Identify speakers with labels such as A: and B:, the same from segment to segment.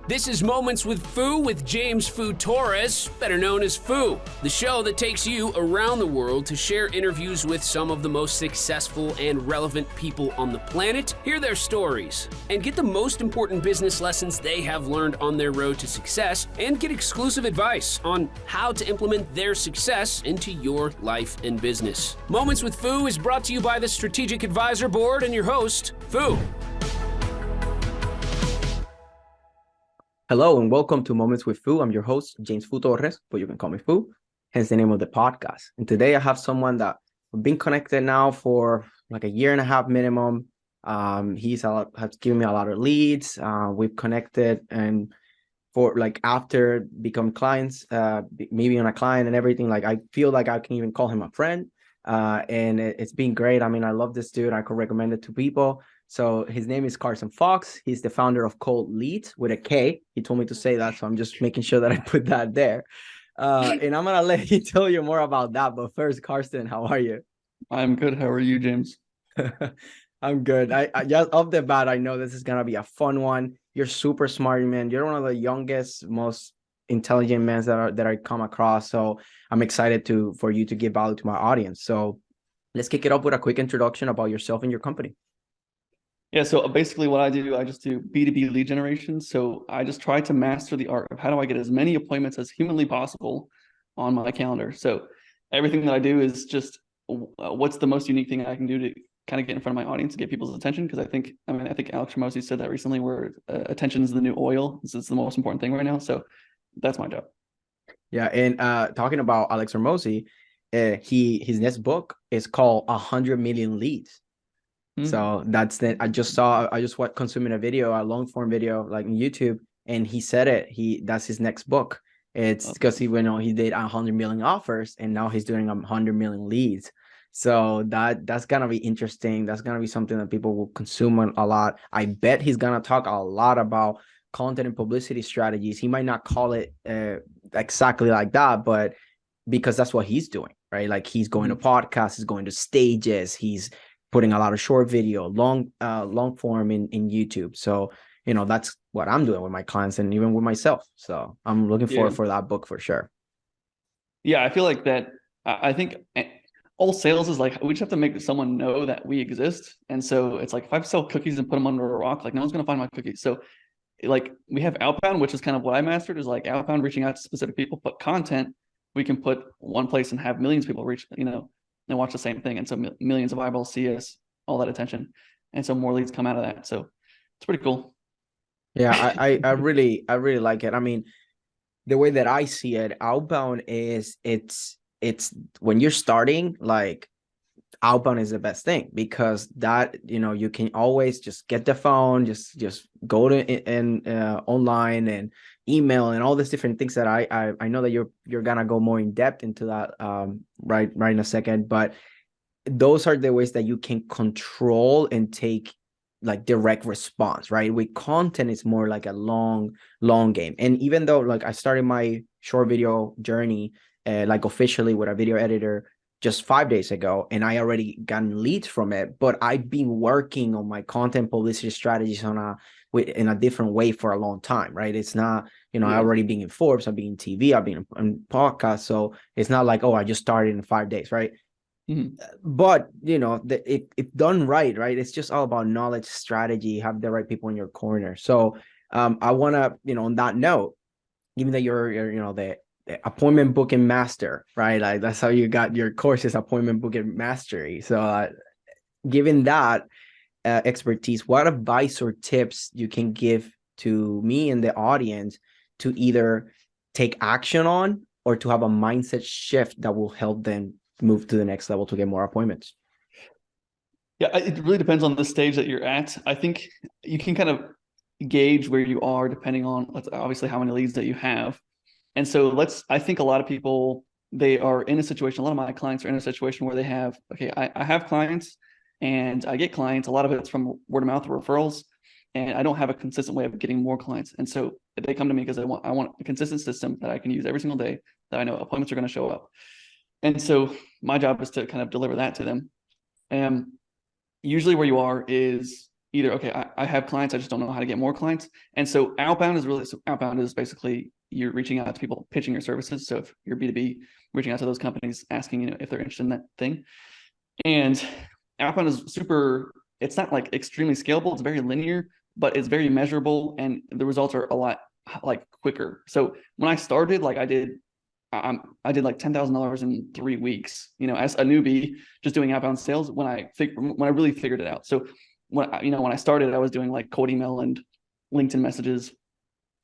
A: This is Moments with Foo with James Foo Torres, better known as Foo, the show that takes you around the world to share interviews with some of the most successful and relevant people on the planet, hear their stories, and get the most important business lessons they have learned on their road to success, and get exclusive advice on how to implement their success into your life and business. Moments with Foo is brought to you by the Strategic Advisor Board and your host, Foo.
B: Hello and welcome to Moments with Foo. I'm your host, James Foo Torres, but you can call me Foo, hence the name of the podcast. And today I have someone that we've been connected now for like a year and a half minimum. Has given me a lot of leads. We've connected and for like after become clients, maybe on a client and everything. Like I feel like I can even call him a friend. And it's been great. I mean, I love this dude. I could recommend it to people. So his name is Karston Fox. He's the founder of Cold Leads with a K. He told me to say that, so I'm just making sure that I put that there. And I'm gonna let you tell you more about that. But first, Karston, how are you?
C: I'm good. How are you, James?
B: I'm good. I just off the bat, I know this is gonna be a fun one. You're super smart, man. You're one of the youngest, most intelligent men that I come across. So I'm excited for you to give value to my audience. So let's kick it up with a quick introduction about yourself and your company.
C: Yeah, so basically what I just do B2B lead generation. So I just try to master the art of how do I get as many appointments as humanly possible on my calendar. So everything that I do is just what's the most unique thing I can do to kind of get in front of my audience and get people's attention. Because I think Alex Hormozi said that recently, where attention is the new oil. This is the most important thing right now. So that's my job.
B: Yeah, and talking about Alex Hormozi, his next book is called 100 Million Leads. So that's I just consuming a long form video like on YouTube, and he said that's his next book. It's because he did 100 million offers, and now he's doing 100 million leads. So that's gonna be interesting. That's gonna be something that people will consume a lot. I bet he's gonna talk a lot about content and publicity strategies. He might not call it exactly like that, but because that's what he's doing, right? Like he's going to podcasts, he's going to stages, he's putting a lot of short video, long form in YouTube. So, that's what I'm doing with my clients and even with myself. So I'm looking forward for that book for sure.
C: Yeah, I feel like that. I think all sales is like, we just have to make someone know that we exist. And so it's like, if I sell cookies and put them under a rock, like no one's going to find my cookies. So like we have outbound, which is kind of what I mastered, is like outbound, reaching out to specific people, but content, we can put one place and have millions of people reach, and watch the same thing. And so millions of eyeballs see us, all that attention. And so more leads come out of that. So it's pretty cool.
B: Yeah, I really like it. I mean, the way that I see it, outbound is it's when you're starting, like outbound is the best thing, because that, you can always just get the phone, just go to online and email and all these different things that I know that you're gonna go more in depth into that right in a second, but those are the ways that you can control and take like direct response, right? With content, it's more like a long game. And even though like I started my short video journey like officially with a video editor just 5 days ago, and I already gotten leads from it, but I've been working on my content publicity strategies in a different way for a long time, right? It's not, I already been in Forbes, I've been in TV, I've been in podcasts, so it's not like, I just started in 5 days, right? But if done right, it's just all about knowledge, strategy, have the right people in your corner. So I want to, on that note, given that you're the appointment booking master, right? Like that's how you got your courses, appointment booking mastery. So given that expertise, what advice or tips you can give to me and the audience to either take action on or to have a mindset shift that will help them move to the next level to get more appointments?
C: Yeah, it really depends on the stage that you're at. I think you can kind of gauge where you are depending on obviously how many leads that you have. And so I think a lot of people, they are in a situation, a lot of my clients are in a situation where they have, I have clients and I get clients. A lot of it's from word of mouth or referrals, and I don't have a consistent way of getting more clients. And so they come to me because I want a consistent system that I can use every single day, that I know appointments are going to show up. And so my job is to kind of deliver that to them. And usually where you are is either, okay, I have clients, I just don't know how to get more clients. And so outbound is basically you're reaching out to people, pitching your services. So if you're B2B, reaching out to those companies, asking, you know, if they're interested in that thing. And outbound is super, it's not like extremely scalable. It's very linear, but it's very measurable, and the results are a lot like quicker. So when I started, like I did like $10,000 in 3 weeks, you know, as a newbie, just doing outbound sales when I really figured it out. So when I started, I was doing like cold email and LinkedIn messages.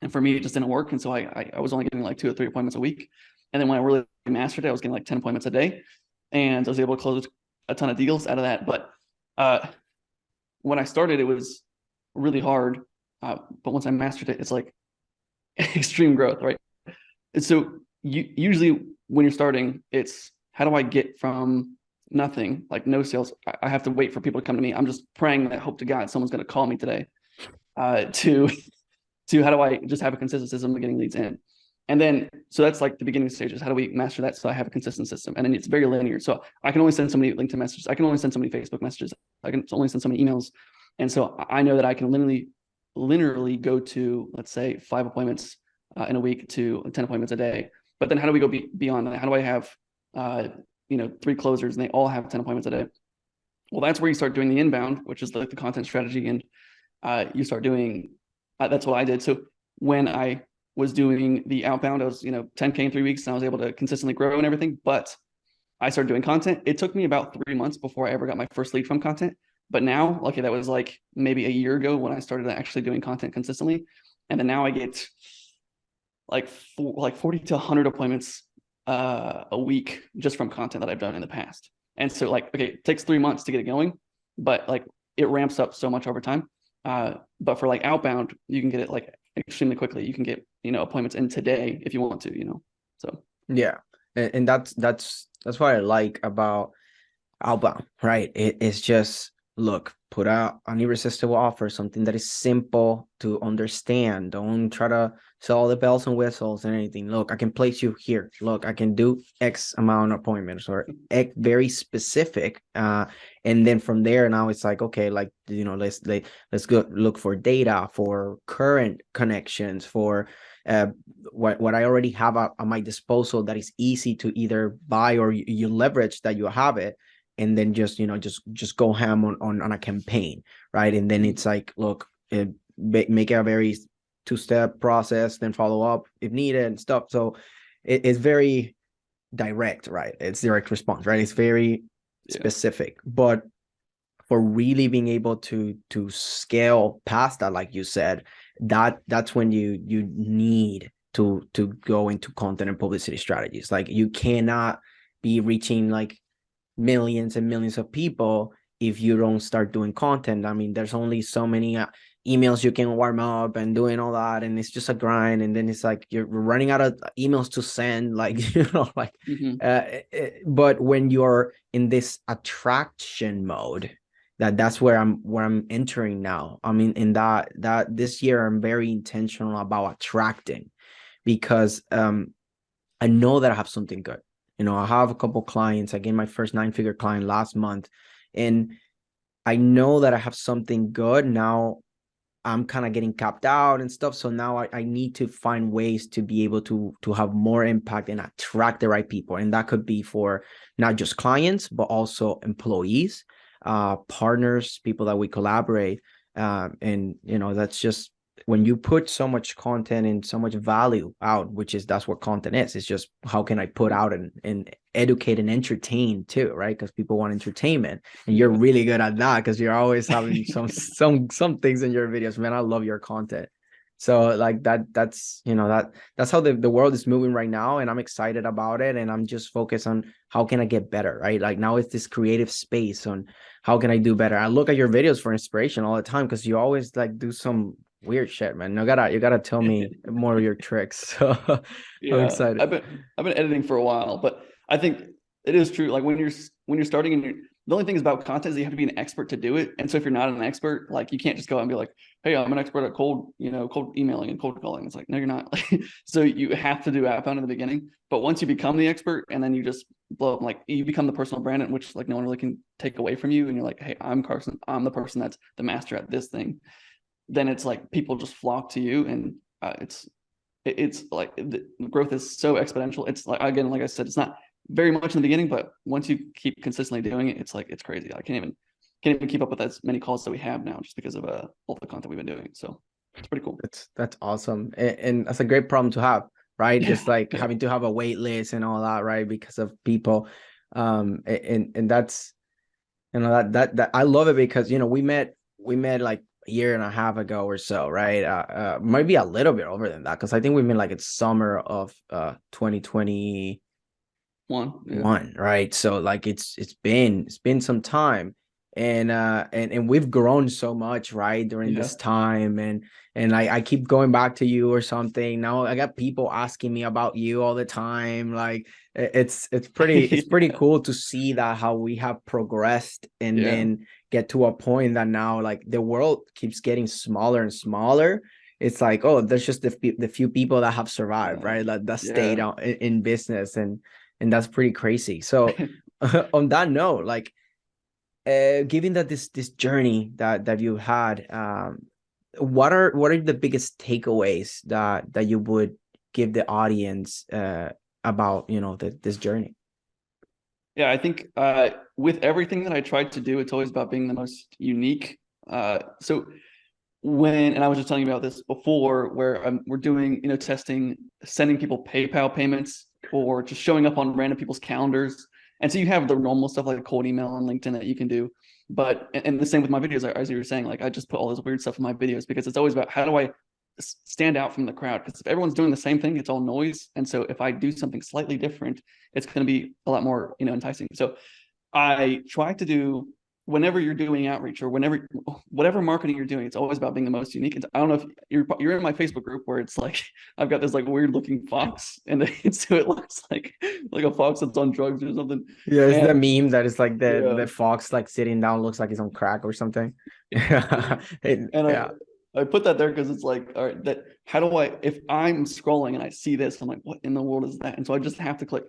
C: And for me, it just didn't work. And so I was only getting like 2 or 3 appointments a week. And then when I really mastered it, I was getting like 10 appointments a day. And I was able to close a ton of deals out of that. But when I started, it was really hard. But once I mastered it, it's like extreme growth, right? And so usually when you're starting, it's how do I get from nothing, like no sales? I have to wait for people to come to me. I'm just praying that hope to God someone's going to call me today. To how do I just have a consistent system of getting leads in? And then, so that's like the beginning stages. How do we master that so I have a consistent system? And then it's very linear. So I can only send so many LinkedIn messages. I can only send so many Facebook messages. I can only send so many emails. And so I know that I can linearly go to, let's say, 5 appointments in a week to 10 appointments a day. But then how do we go beyond that? How do I have, 3 closers and they all have 10 appointments a day? Well, that's where you start doing the inbound, which is like the content strategy. And you start doing, that's what I did. So when I was doing the outbound, I was, 10K in 3 weeks, and I was able to consistently grow and everything. But I started doing content. It took me about 3 months before I ever got my first lead from content. But now, okay, that was like maybe a year ago when I started actually doing content consistently. And then now I get like 40 to 100 appointments a week just from content that I've done in the past. And so like, okay, it takes 3 months to get it going, but like it ramps up so much over time. But for like outbound, you can get it like extremely quickly. You can get, appointments in today if you want to, so.
B: Yeah. And that's what I like about outbound, right? It's just, look, put out an irresistible offer, something that is simple to understand. Don't try to sell all the bells and whistles and anything. Look, I can place you here. Look, I can do X amount of appointments, or X, very specific. And then from there, now it's like, okay, like, let's go look for data, for current connections, for what I already have at my disposal that is easy to either buy or you leverage that you have it. And then just go ham on a campaign, right? And then it's like, look, make a very 2-step process, then follow up if needed and stuff. So it's very direct, right? It's direct response, right? It's very specific. But for really being able to scale past that, like you said, that's when you need to go into content and publicity strategies. Like, you cannot be reaching like millions and millions of people if you don't start doing content. I mean, there's only so many emails you can warm up and doing all that, and it's just a grind. And then it's like you're running out of emails to send, like, but when you're in this attraction mode, that's where I'm entering now. I mean, in that this year I'm very intentional about attracting, because I know that I have something good. I have a couple clients. I gained my first 9-figure client last month, and I know that I have something good. Now I'm kind of getting capped out and stuff. So now I need to find ways to be able to have more impact and attract the right people. And that could be for not just clients, but also employees, partners, people that we collaborate. And, that's just, when you put so much content and so much value out, that's what content is. It's just, how can I put out and educate and entertain too, right? Because people want entertainment, and you're really good at that, because you're always having some things in your videos. Man, I love your content. So like that's how the world is moving right now, and I'm excited about it. And I'm just focused on how can I get better, right? Like, now it's this creative space on how can I do better. I look at your videos for inspiration all the time, because you always like do some weird shit, man. You gotta tell me more of your tricks. So I'm excited.
C: I've been editing for a while, but I think it is true. Like when you're starting, and the only thing is about content is you have to be an expert to do it. And so if you're not an expert, like, you can't just go out and be like, hey, I'm an expert at cold emailing and cold calling. It's like, no, you're not. So you have to do outbound in the beginning. But once you become the expert, and then you just blow up. Like you become the personal brand, which like no one really can take away from you. And you're like, hey, I'm Karston. I'm the person that's the master at this thing. Then it's like people just flock to you, and it's like the growth is so exponential. It's like, again, like I said, it's not very much in the beginning, but once you keep consistently doing it, it's like it's crazy. I can't even keep up with as many calls that we have now just because of all the content we've been doing. So it's pretty cool.
B: That's awesome, and that's a great problem to have, right?
C: Yeah.
B: Just like having to have a wait list and all that, right? Because of people, and that's, you know, that I love it because, you know, we met like a year and a half ago or so, right? Maybe a little bit over than that, because I think we met like it's summer of 2021, right? So like it's been some time, and we've grown so much, right, during this time, and I keep going back to you or something. Now I got people asking me about you all the time. Like it's pretty cool to see that how we have progressed, and then get to a point that now like the world keeps getting smaller and smaller. It's like, oh, there's just the few people that have survived, right? That stayed out in business, and that's pretty crazy. So on that note, like, given that this journey that you had, what are the biggest takeaways that you would give the audience about, you know, this journey?
C: Yeah, I think with everything that I tried to do, it's always about being the most unique. So and I was just telling you about this before, where we're doing, you know, testing, sending people PayPal payments, or just showing up on random people's calendars. And so you have the normal stuff like cold email on LinkedIn that you can do. But, and the same with my videos, as you were saying, like I just put all this weird stuff in my videos because it's always about how do I stand out from the crowd? Because if everyone's doing the same thing, it's all noise. And so if I do something slightly different, it's going to be a lot more, you know, enticing. So I try to do, whenever you're doing outreach or whatever marketing you're doing, it's always about being the most unique. And I don't know if you're in my Facebook group where it's like I've got this like weird looking fox, and so it looks like a fox that's on drugs or something.
B: Yeah, it's the meme that is like the fox like sitting down, looks like he's on crack or something.
C: I put that there because it's like, all right, that how do I, if I'm scrolling and I see this, I'm like, what in the world is that? And so I just have to click.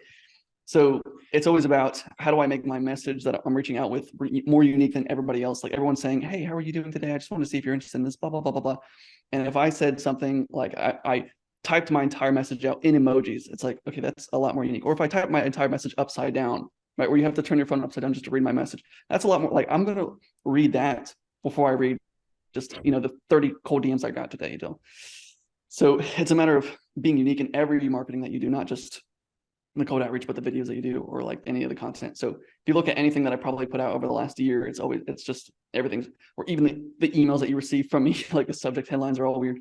C: So it's always about how do I make my message that I'm reaching out with more unique than everybody else? Like everyone's saying, hey, how are you doing today? I just want to see if you're interested in this, blah, blah, blah, blah, blah. And if I said something like I typed my entire message out in emojis, it's like, okay, that's a lot more unique. Or if I type my entire message upside down, right, where you have to turn your phone upside down just to read my message, that's a lot more, like I'm going to read that before I read just, you know, the 30 cold DMs I got today, you know? So it's a matter of being unique in every marketing that you do, not just the cold outreach, but the videos that you do, or like any of the content. So if you look at anything that I probably put out over the last year, it's just everything's, or even the emails that you receive from me, like the subject headlines are all weird.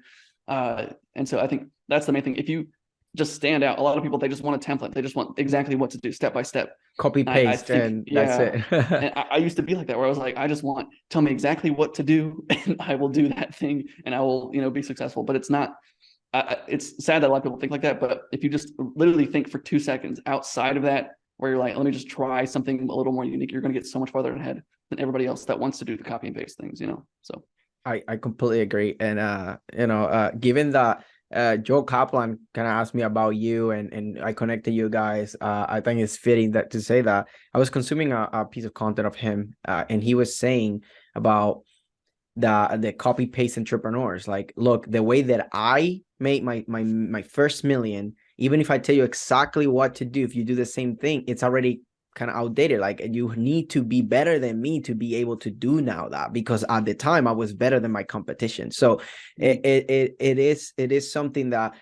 C: And so I think that's the main thing. If you just stand out, a lot of people, they just want a template. They just want exactly what to do step by step.
B: Copy paste, and that's it.
C: And I used to be like that, where I was like, I just want, tell me exactly what to do and I will do that thing and I will, you know, be successful. But it's not, it's sad that a lot of people think like that, but if you just literally think for 2 seconds outside of that, where you're like, let me just try something a little more unique, you're going to get so much farther ahead than everybody else that wants to do the copy and paste things, you know? So
B: I completely agree. And, you know, given that Joe Kaplan kind of asked me about you, and I connected you guys, I think it's fitting that to say that I was consuming a piece of content of him, and he was saying about the copy paste entrepreneurs. Like, look, the way that I made my first million, even if I tell you exactly what to do, if you do the same thing, it's already kind of outdated. Like, you need to be better than me to be able to do now that, because at the time I was better than my competition. So it is something that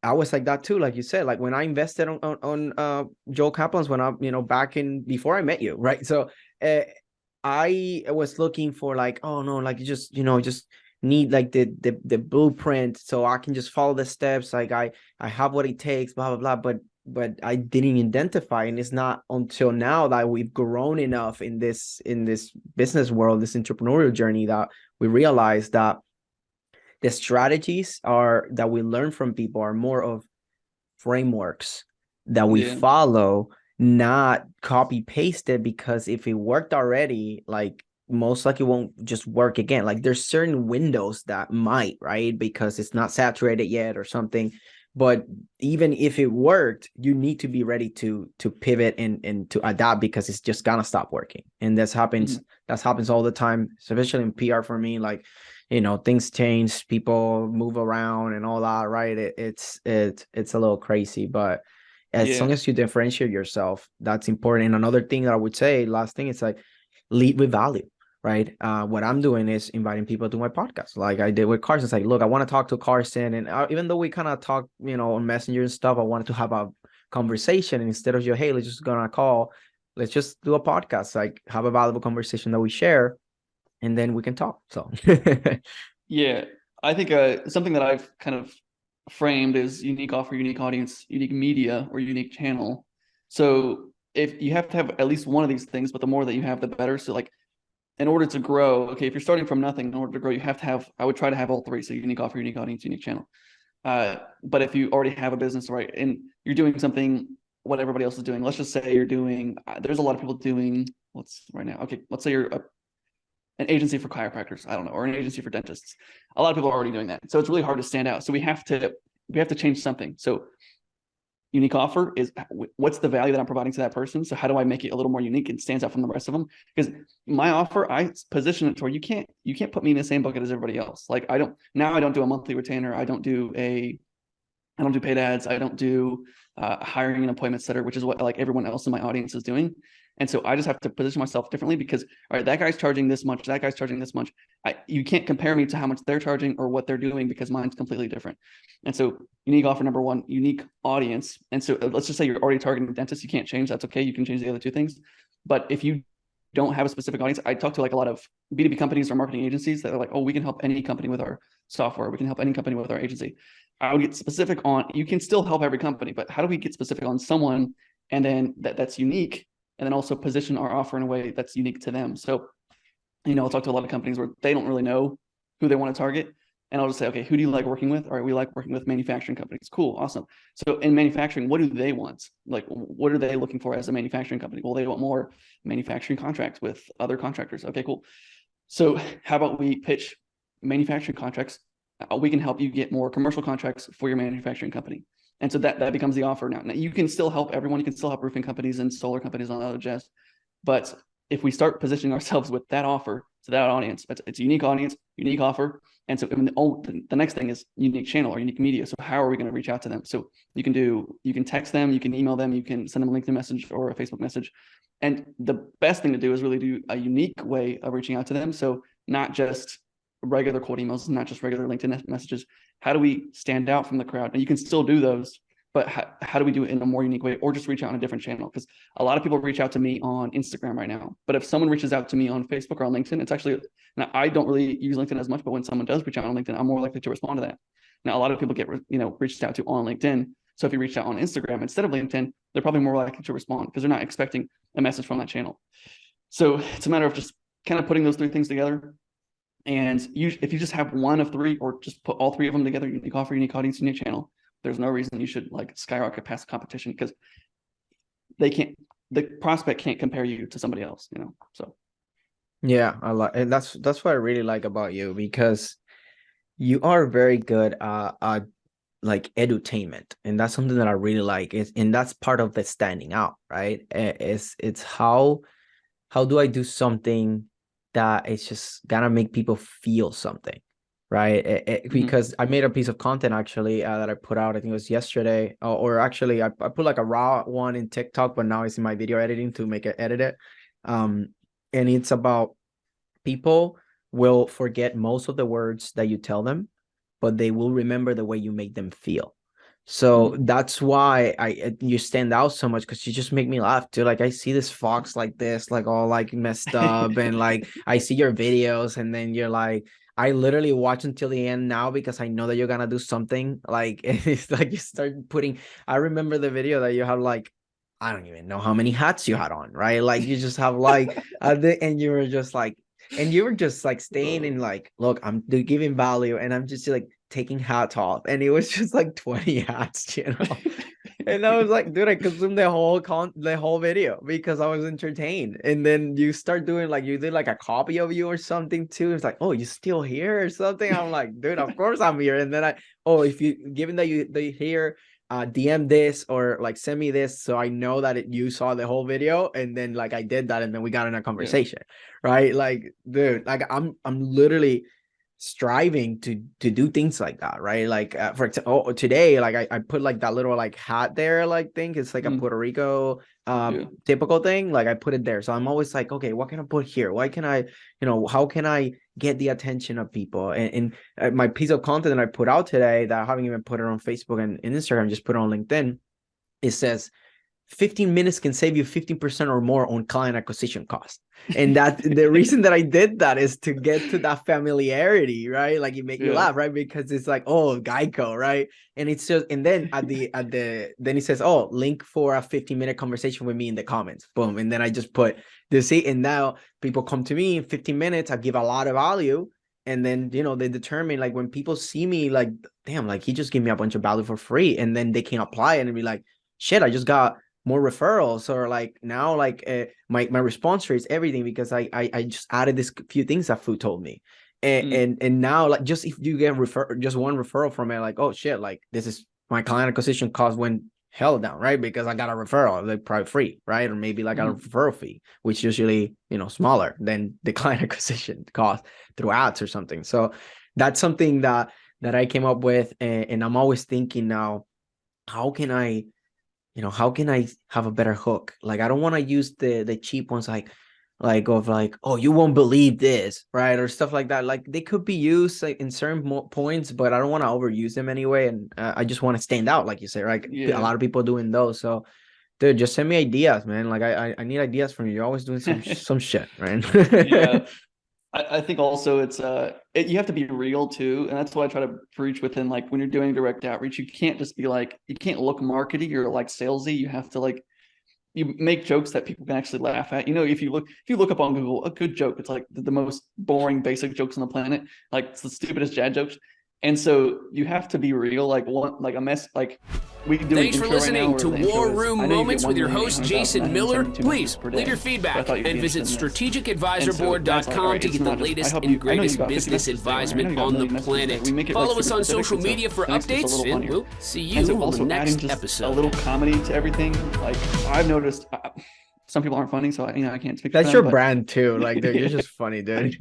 B: I was like that too. Like you said, like when I invested on Joel Kaplan's, when I, you know, back in before I met you, right? So I was looking for like, oh no, like you just, you know, just need like the blueprint so I can just follow the steps. Like I have what it takes, blah, blah, blah. But I didn't identify. And it's not until now that we've grown enough in this business world, this entrepreneurial journey, that we realize that the strategies that we learn from people are more of frameworks that we follow, not copy pasted, because if it worked already, like most likely won't just work again. Like there's certain windows that might, right, because it's not saturated yet or something. But even if it worked, you need to be ready to pivot and to adapt, because it's just gonna stop working. And that happens all the time, especially in PR for me. Like, things change, people move around and all that, right? It's a little crazy, but as long
C: Yeah.
B: as you differentiate yourself, that's important. And another thing that I would say, last thing, is like, lead with value, right? What I'm doing is inviting people to my podcast, like I did with Karston. It's like, look, I want to talk to Karston, and even though we kind of talk, on Messenger and stuff, I wanted to have a conversation, and instead of hey, let's just go on a call, let's just do a podcast, like have a valuable conversation that we share, and then we can talk. So
C: Yeah. I think something that I've kind of framed is unique offer, unique audience, unique media, or unique channel. So if you have to have at least one of these things, but the more that you have, the better. So like, in order to grow, okay, if you're starting from nothing, in order to grow, you have to have, I would try to have all three. So unique offer, unique audience, unique channel. But if you already have a business, right, and you're doing something what everybody else is doing, let's just say you're doing, there's a lot of people doing, let's say you're an agency for chiropractors, I don't know, or an agency for dentists. A lot of people are already doing that. So it's really hard to stand out. So we have to change something. So unique offer is, what's the value that I'm providing to that person? So how do I make it a little more unique and stands out from the rest of them? Because my offer, I position it to where you can't put me in the same bucket as everybody else. Like I don't do a monthly retainer. I don't do paid ads. I don't do hiring an appointment setter, which is what like everyone else in my audience is doing. And so I just have to position myself differently, because, all right, that guy's charging this much, that guy's charging this much. You can't compare me to how much they're charging or what they're doing, because mine's completely different. And so unique offer, number one, unique audience. And so let's just say you're already targeting dentists. You can't change. That's okay. You can change the other two things. But if you don't have a specific audience, I talk to like a lot of B2B companies or marketing agencies that are like, oh, we can help any company with our software. We can help any company with our agency. I would get specific on, you can still help every company, but how do we get specific on someone, and then that's unique, and then also position our offer in a way that's unique to them? So, I'll talk to a lot of companies where they don't really know who they want to target. And I'll just say, okay, who do you like working with? All right, we like working with manufacturing companies. Cool, awesome. So in manufacturing, what do they want? Like, what are they looking for as a manufacturing company? Well, they want more manufacturing contracts with other contractors. Okay, cool. So how about we pitch manufacturing contracts? We can help you get more commercial contracts for your manufacturing company. And so that becomes the offer now. Now you can still help everyone. You can still help roofing companies and solar companies and other jazz. But if we start positioning ourselves with that offer to that audience, it's a unique audience, unique offer. And so the next thing is unique channel or unique media. So how are we going to reach out to them? So you can text them, you can email them, you can send them a LinkedIn message or a Facebook message. And the best thing to do is really do a unique way of reaching out to them. So not just regular cold emails, not just regular LinkedIn messages. How do we stand out from the crowd? And you can still do those, but how do we do it in a more unique way, or just reach out on a different channel? Because a lot of people reach out to me on Instagram right now, but if someone reaches out to me on Facebook or on LinkedIn, it's actually, now I don't really use LinkedIn as much, but when someone does reach out on LinkedIn, I'm more likely to respond to that. Now, a lot of people get, reached out to on LinkedIn. So if you reach out on Instagram instead of LinkedIn, they're probably more likely to respond because they're not expecting a message from that channel. So it's a matter of just kind of putting those three things together. And if you just have one of three, or just put all three of them together, unique offer, unique audience, unique channel, there's no reason you should like skyrocket past the competition, because the prospect can't compare you to somebody else, so.
B: Yeah, and that's what I really like about you, because you are very good at like edutainment, and that's something that I really like. And that's part of the standing out, right? It's how do I do something that it's just gonna make people feel something, right? Because I made a piece of content actually that I put out, I think it was yesterday, or actually I put like a raw one in TikTok, but now it's in my video editing to make it edit it. And it's about, people will forget most of the words that you tell them, but they will remember the way you make them feel. So that's why you stand out so much, because you just make me laugh too. Like I see this Fox like this, like all like messed up, and like I see your videos, and then you're like, I literally watch until the end now, because I know that you're gonna do something. Like it's like you start putting. I remember the video that you had like, I don't even know how many hats you had on, right? Like you just have like, and you were just like, and you were just like staying in like, look, I'm giving value, and I'm just like taking hats off, and it was just like 20 hats, And I was like, dude, I consumed the whole video because I was entertained. And then you start doing like, you did like a copy of you or something too. It's like, oh, you still here or something? I'm like, dude, of course I'm here. And then if you, given that they hear, DM this or like send me this so I know that you saw the whole video. And then like I did that and then we got in a conversation, right? Like, dude, like I'm literally striving to do things like that, right? Like for example, today, like I put like that little like hat there, like thing. It's like a Puerto Rico typical thing. Like I put it there. So I'm always like, okay, what can I put here? Why can I, how can I get the attention of people? And my piece of content that I put out today that I haven't even put it on Facebook and Instagram, just put it on LinkedIn. It says 15 minutes can save you 15% or more on client acquisition cost. And that the reason that I did that is to get to that familiarity, right? Like it make you laugh, right? Because it's like, oh, Geico, right? And it's just, and then then it says, oh, link for a 15-minute conversation with me in the comments. Boom. And then I just put this, and now people come to me in 15 minutes. I give a lot of value. And then, they determine like when people see me, like, damn, like he just gave me a bunch of value for free. And then they can apply and be like, shit, I just got more referrals, or like now like my response rate is everything because I just added this few things that Foo told me, and now like just if you get just one referral from it, like, oh shit, like this is my client acquisition cost went hell down, right? Because I got a referral, like probably free, right? Or maybe like a referral fee, which usually smaller than the client acquisition cost through ads or something. So that's something that I came up with, and I'm always thinking now, how can I have a better hook? Like, I don't want to use the cheap ones, like oh, you won't believe this, right? Or stuff like that. Like they could be used like in certain points, but I don't want to overuse them anyway. And I just want to stand out, like you say, right? A lot of people doing those. So, dude, just send me ideas, man. Like I need ideas from you. You're always doing some shit, right?
C: Yeah. I think also it's you have to be real too, and that's why I try to preach within, like, when you're doing direct outreach, you can't just be like, you can't look markety or like salesy. You have to like, you make jokes that people can actually laugh at. If you look up on Google a good joke, it's like the most boring basic jokes on the planet, like it's the stupidest dad jokes. And so you have to be real, like a mess, like we do.
A: Thanks for listening to War Room Moments with your host, Jason Miller. Please leave your feedback and visit strategicadvisorboard.com to get the latest and greatest business advisement on the planet. Follow us on social media for updates, and we'll see you on the next episode.
C: A little comedy to everything. Like I've noticed, some people aren't funny, so I can't speak.
B: That's your brand too. Like, dude, you're just funny, dude.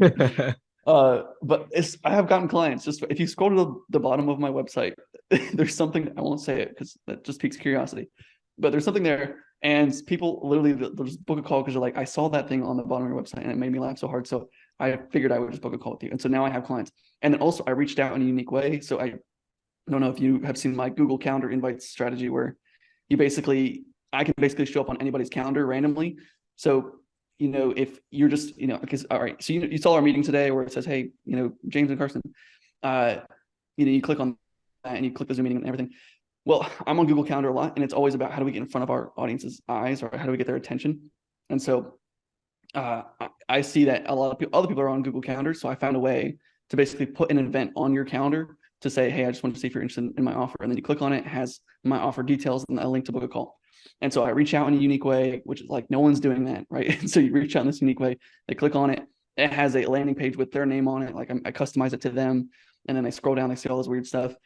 C: But I have gotten clients. Just if you scroll to the bottom of my website, there's something, I won't say it because that just piques curiosity, but there's something there, and people literally they'll just book a call because they're like, I saw that thing on the bottom of your website and it made me laugh so hard, so I figured I would just book a call with you. And so now I have clients. And then also I reached out in a unique way. So I don't know if you have seen my Google Calendar invites strategy, where I can basically show up on anybody's calendar randomly. So if you're just, because, all right, so you saw our meeting today where it says, hey, James and Karston, you click on that and you click the Zoom meeting and everything. Well, I'm on Google Calendar a lot, and it's always about how do we get in front of our audience's eyes, or how do we get their attention? And so I see that a lot of other people are on Google Calendar. So I found a way to basically put an event on your calendar to say, hey, I just want to see if you're interested in my offer. And then you click on it, it has my offer details and a link to book a call. And so I reach out in a unique way, which is like, no one's doing that, right? And so you reach out in this unique way, they click on it, it has a landing page with their name on it. Like I customize it to them, and then they scroll down, they see all this weird stuff.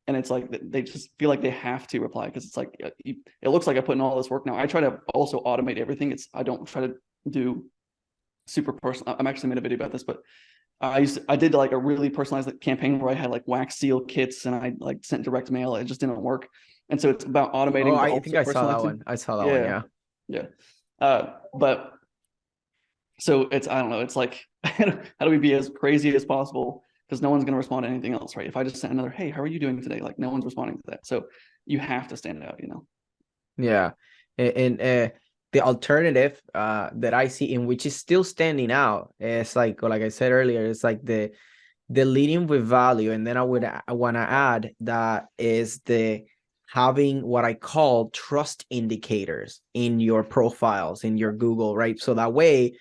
C: And it's like, they just feel like they have to reply, because it's like, it looks like I put in all this work. Now I try to also automate everything. I don't try to do super personal. I'm actually made a video about this, but I did like a really personalized campaign where I had like wax seal kits, and I like sent direct mail. It just didn't work. And so it's about automating.
B: Oh, I think I saw that one. I saw that one.
C: Yeah. But so I don't know. It's like, how do we be as crazy as possible? Because no one's going to respond to anything else, right? If I just sent another, hey, how are you doing today? Like, no one's responding to that. So you have to stand out,
B: Yeah. And the alternative that I see, in which is still standing out, is like I said earlier, it's like the leading with value. And then I want to add that is the having what I call trust indicators in your profiles, in your Google, right? So that way,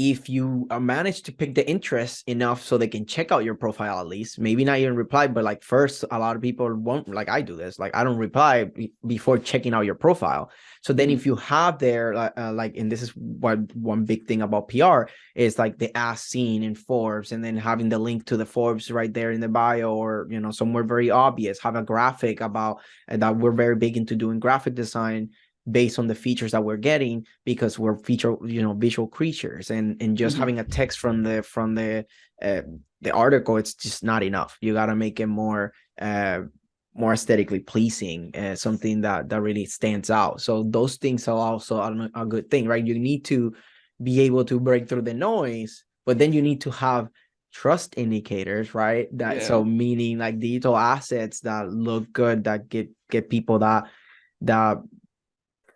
B: if you manage to pick the interest enough so they can check out your profile, at least maybe not even reply, but like first, a lot of people won't, like I do this, like I don't reply before checking out your profile. So then if you have there like, and this is what one big thing about PR is, like the as seen in Forbes, and then having the link to the Forbes right there in the bio, or somewhere very obvious, have a graphic about that. We're very big into doing graphic design based on the features that we're getting, because we're visual creatures, and just having a text from the article, it's just not enough. You got to make it more aesthetically pleasing, something that really stands out. So those things are also a good thing, right? You need to be able to break through the noise, but then you need to have trust indicators, right? So meaning like digital assets that look good, that get people that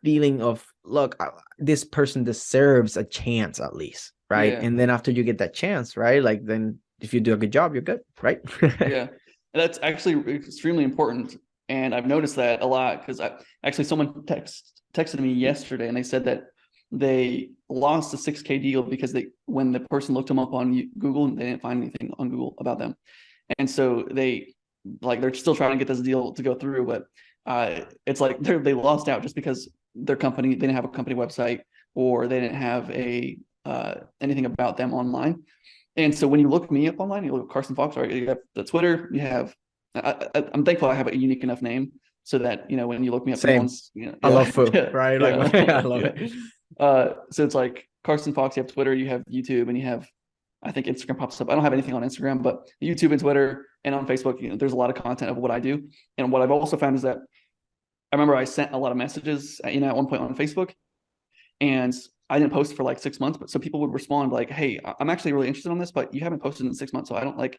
B: feeling of, look, this person deserves a chance at least, right? And then after you get that chance, right, like then if you do a good job, you're good, right?
C: Yeah, that's actually extremely important, and I've noticed that a lot, because someone texted me yesterday, and they said that they lost a 6K deal because when the person looked them up on Google, they didn't find anything on Google about them, and so they're still trying to get this deal to go through, but it's like they lost out just because their company, they didn't have a company website, or they didn't have anything about them online. And so when you look me up online, you look at Karston Fox, right? You have the Twitter, you have, I'm thankful I have a unique enough name so that, when you look me up,
B: Same. I love Foo, right? Like, I love it.
C: So it's like Karston Fox, you have Twitter, you have YouTube, and you have, I think Instagram pops up. I don't have anything on Instagram, but YouTube and Twitter and on Facebook, there's a lot of content of what I do. And what I've also found is that I remember I sent a lot of messages, at one point on Facebook, and I didn't post for like 6 months, but so people would respond like, "Hey, I'm actually really interested in this, but you haven't posted in 6 months, so I don't like.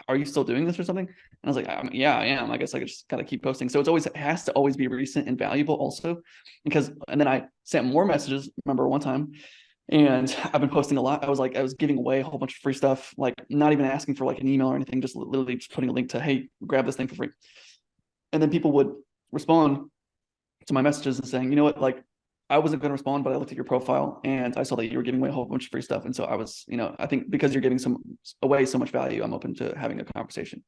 C: Are you still doing this or something?" And I was like, "Yeah, I am. I guess I just got to keep posting." So it has to always be recent and valuable, also, and then I sent more messages. Remember one time, and I've been posting a lot. I was giving away a whole bunch of free stuff, like not even asking for like an email or anything, just literally just putting a link to, "Hey, grab this thing for free," and then people would respond to my messages and saying, "You know what, like I wasn't going to respond, but I looked at your profile and I saw that you were giving away a whole bunch of free stuff. And so I was, I think because you're giving away so much value, I'm open to having a conversation."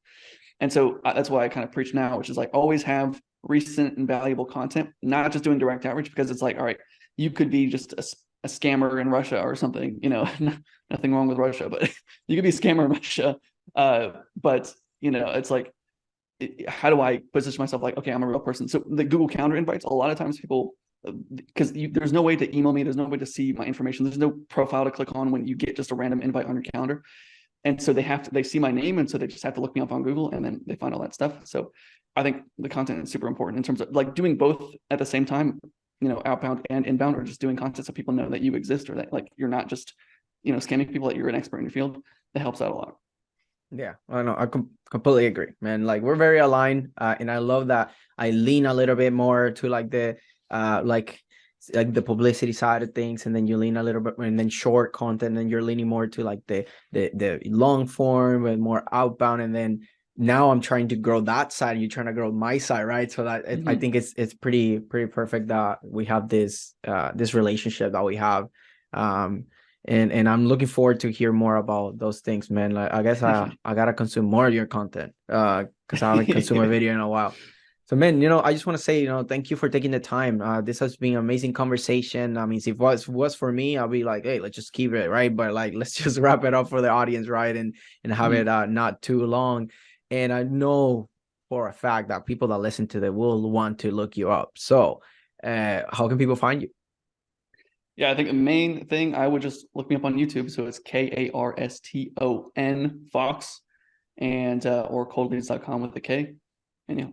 C: And so that's why I kind of preach now, which is like always have recent and valuable content, not just doing direct outreach, because it's like, all right, you could be just a scammer in Russia or something, nothing wrong with Russia, but you could be a scammer in Russia. But it's like, how do I position myself like, okay, I'm a real person? So the Google Calendar invites, a lot of times people, because there's no way to email me, there's no way to see my information, there's no profile to click on when you get just a random invite on your calendar. And so they see my name, and so they just have to look me up on Google, and then they find all that stuff. So I think the content is super important in terms of like doing both at the same time, outbound and inbound, or just doing content so people know that you exist, or that like you're not just scamming people, that you're an expert in your field. That helps out a lot.
B: Yeah, I know. I completely agree, man. Like we're very aligned, and I love that I lean a little bit more to like the like the publicity side of things, and then you lean a little bit, and then short content, and you're leaning more to like the long form and more outbound. And then now I'm trying to grow that side. You're trying to grow my side, right? So that I think it's pretty perfect that we have this relationship that we have. And I'm looking forward to hear more about those things, man. Like I guess I gotta consume more of your content because I haven't consumed a video in a while. So, man, I just want to say, thank you for taking the time. This has been an amazing conversation. I mean, if it was for me, I'll be like, hey, let's just keep it, right? But like, let's just wrap it up for the audience, right? And have it not too long. And I know for a fact that people that listen to it will want to look you up. So, how can people find you?
C: Yeah, I think the main thing, I would just look me up on YouTube. So it's Karston Fox, and or coldleads.com with the K. And yeah.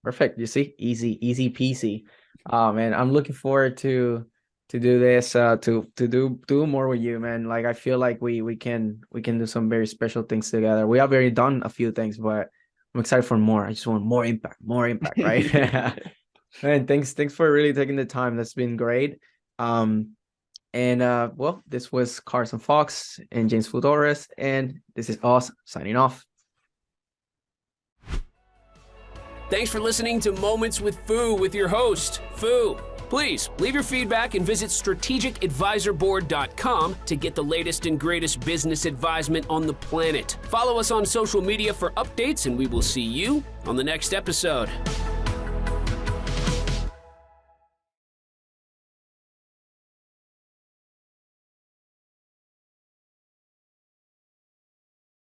B: Perfect. You see, easy peasy. Man, I'm looking forward to do this, to do more with you, man. Like I feel like we can do some very special things together. We have already done a few things, but I'm excited for more. I just want more impact, right? Man, thanks for really taking the time. That's been great. Well, this was Karston Fox and James Foo, and this is us signing off.
A: Thanks for listening to Moments with Foo with your host, Foo. Please leave your feedback and visit strategicadvisorboard.com to get the latest and greatest business advisement on the planet. Follow us on social media for updates, and we will see you on the next episode.